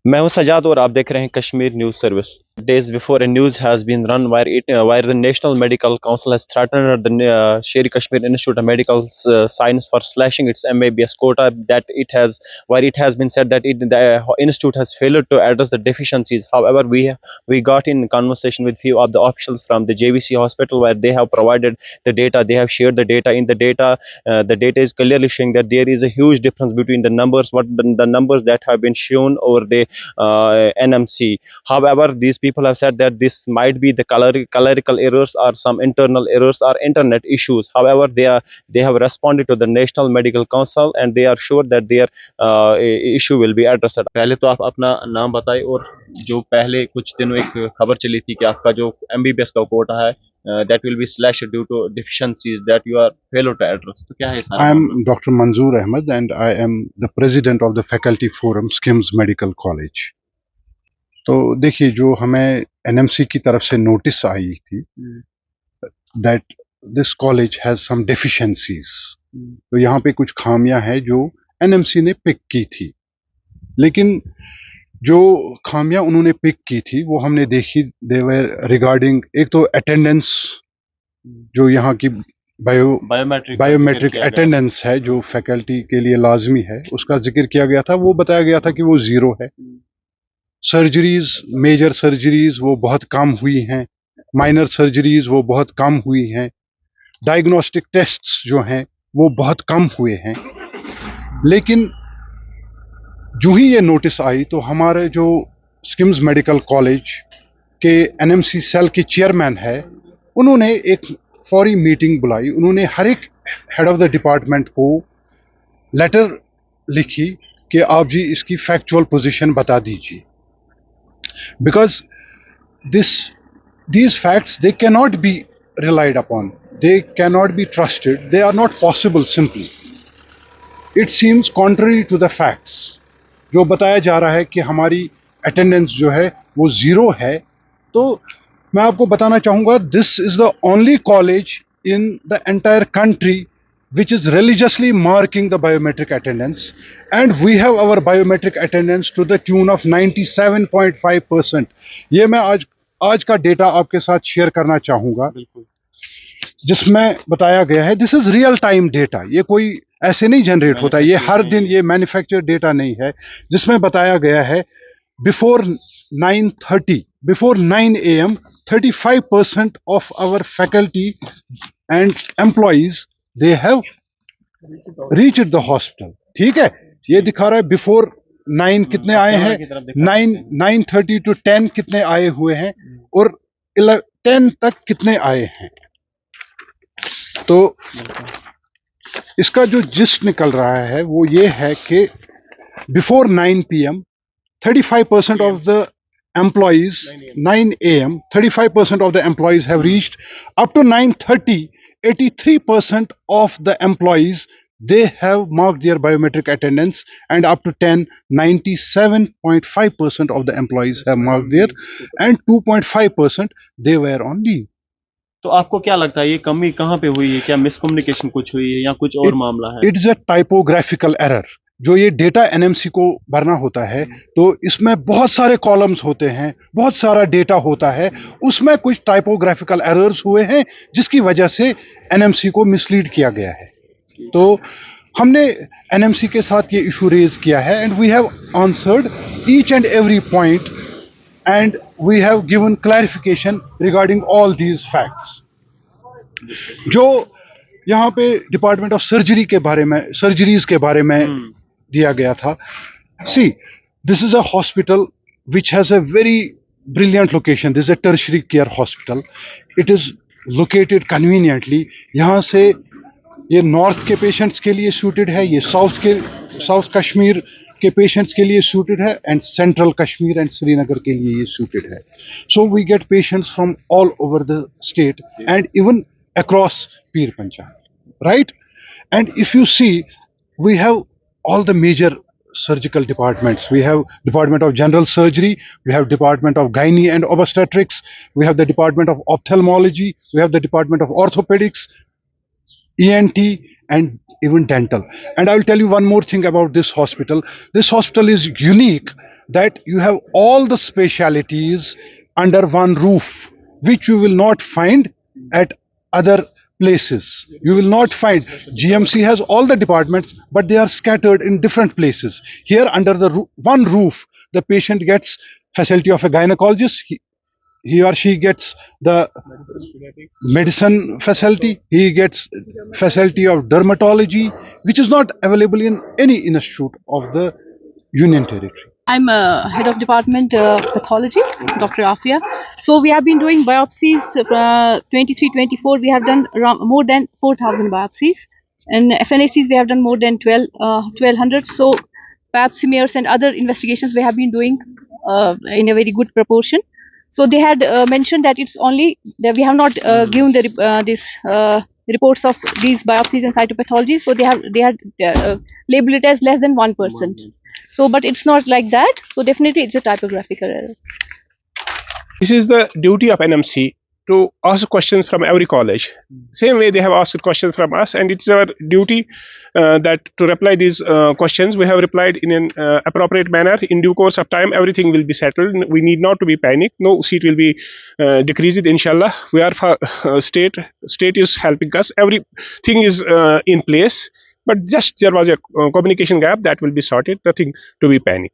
मैं हूं सजाद और आप देख रहे हैं Kashmir news service. Days before, a news has been run where the National Medical Council has threatened the Sher Kashmir Institute of Medical Science for slashing its MABS quota. Where it has been said that the institute has failed to address the deficiencies. However, we got in conversation with few of the officials from the JVC hospital where they have provided the data. They have shared the data. In the data is clearly showing that there is a huge difference between the numbers, the numbers that have been shown over the NMC. However, these people have said that this might be the clerical errors or some internal errors or internet issues. However, they have responded to the National Medical Council and they are sure that their issue will be addressed. पहले तो आप अपना नाम बताएं और जो पहले कुछ दिनों एक खबर चली थी कि आपका जो MBBS का कोटा है that will be slashed due to deficiencies that you are failure to address. तो क्या है सारा? I am Dr. Manzoor Ahmed and I am the president of the Faculty Forum, SKIMS Medical College. तो देखिए, जो हमें NMC की तरफ से नोटिस आई थी that this college has some deficiencies. तो यहाँ पे कुछ खामियां हैं जो NMC ने पिक की थी, लेकिन जो खामियां उन्होंने पिक की थी वो हमने देखी। दे वर रिगार्डिंग, एक तो अटेंडेंस, जो यहाँ की बायोमेट्रिक अटेंडेंस है जो फैकल्टी के लिए लाजमी है, उसका जिक्र किया गया था। वो बताया गया था कि वो जीरो है। सर्जरीज, मेजर सर्जरीज वो बहुत कम हुई हैं, माइनर सर्जरीज वो बहुत कम हुई हैं, डायग्नोस्टिक टेस्ट्स जो हैं वो बहुत कम हुए हैं। लेकिन जो ही ये नोटिस आई तो हमारे जो स्किम्स मेडिकल कॉलेज के NMC सेल के चेयरमैन है, उन्होंने एक फौरी मीटिंग बुलाई। उन्होंने हर एक हेड ऑफ द डिपार्टमेंट को लेटर लिखी कि आप जी इसकी फैक्चुअल पोजीशन बता दीजिए, because these facts they cannot be relied upon, they cannot be trusted, they are not possible simply. It seems contrary to the facts. जो बताया जा रहा है कि हमारी अटेंडेंस जो है वो जीरो है, तो मैं आपको बताना चाहूँगा this is the only college in the entire country which is religiously marking the biometric attendance, and we have our biometric attendance to the tune of 97.5%. ये मैं आज का डेटा आपके साथ शेयर करना चाहूँगा, जिसमें बताया गया है this is real time data. ये कोई ऐसे नहीं जनरेट होता है, ये हर दिन, ये मैन्युफैक्चर डेटा नहीं है। जिसमें बताया गया है before 9 AM 35% of our faculty and employees they have reached the hospital. ठीक है, ये दिखा रहा है बिफोर 9 कितने आए हैं, 9:30 to 10 कितने आए हुए हैं और 10 तक कितने आए हैं। तो इसका जो जिस्ट निकल रहा है वो ये है कि before 9 PM 35% of the employees, 9 AM 35% of the employees have reached. Up to 9:30 83% of the employees they have marked their biometric attendance, and up to 10 97.5% of the employees have marked their, and 2.5% they were on leave. तो आपको क्या लगता है ये कमी कहाँ पे हुई है? क्या मिसकम्युनिकेशन कुछ हुई है या कुछ और मामला है? It is a typographical error. जो ये डेटा NMC को भरना होता है तो इसमें बहुत सारे कॉलम्स होते हैं, बहुत सारा डेटा होता है, उसमें कुछ टाइपोग्राफिकल एरर्स हुए हैं जिसकी वजह से NMC को मिसलीड किया गया है। तो हमने NMC के साथ ये इशू रेज किया है and we have answered each and every point and we have given clarification regarding all these facts. जो यहाँ पे डिपार्टमेंट ऑफ सर्जरी के बारे में, सर्जरीज के बारे में दिया गया था, see this is a hospital which has a very brilliant location. This is a tertiary care hospital. It is located conveniently. यहाँ से ये नॉर्थ के पेशेंट्स के लिए सूटेड है, ये साउथ कश्मीर के पेशेंट्स के लिए सूटेड है, and central Kashmir and Srinagar के लिए ये सूटेड है। So we get patients from all over the state and even across Pir Panjal, right? And if you see we have all the major surgical departments. We have Department of General Surgery, we have Department of Gynae and Obstetrics, we have the Department of Ophthalmology, we have the Department of Orthopedics, ENT and even dental. And I will tell you one more thing about this hospital. This hospital is unique that you have all the specialities under one roof, which you will not find at other places. You will not find. GMC has all the departments, but they are scattered in different places. Here, under the one roof, the patient gets facility of a gynecologist. He or she gets the medicine facility. He gets facility of dermatology, which is not available in any institute of the Union Territory. I'm head of department pathology, Dr. Afia. So we have been doing biopsies 23-24. We have done around more than 4,000 biopsies, and FNACs we have done more than 1,200. So pap smears and other investigations we have been doing in a very good proportion. So they had mentioned that it's only that we have not given the reports of these biopsies and cytopathology. So they had labeled it as less than 1%. So, but it's not like that. So definitely it's a typographical error. This is the duty of NMC to ask questions from every college. Same way they have asked questions from us, and it's our duty that to reply these questions. We have replied in an appropriate manner. In due course of time, everything will be settled. We need not to be panicked. No seat will be decreased. Inshallah, we are state is helping us. Everything is in place. But just there was a communication gap that will be sorted. Nothing to be panic.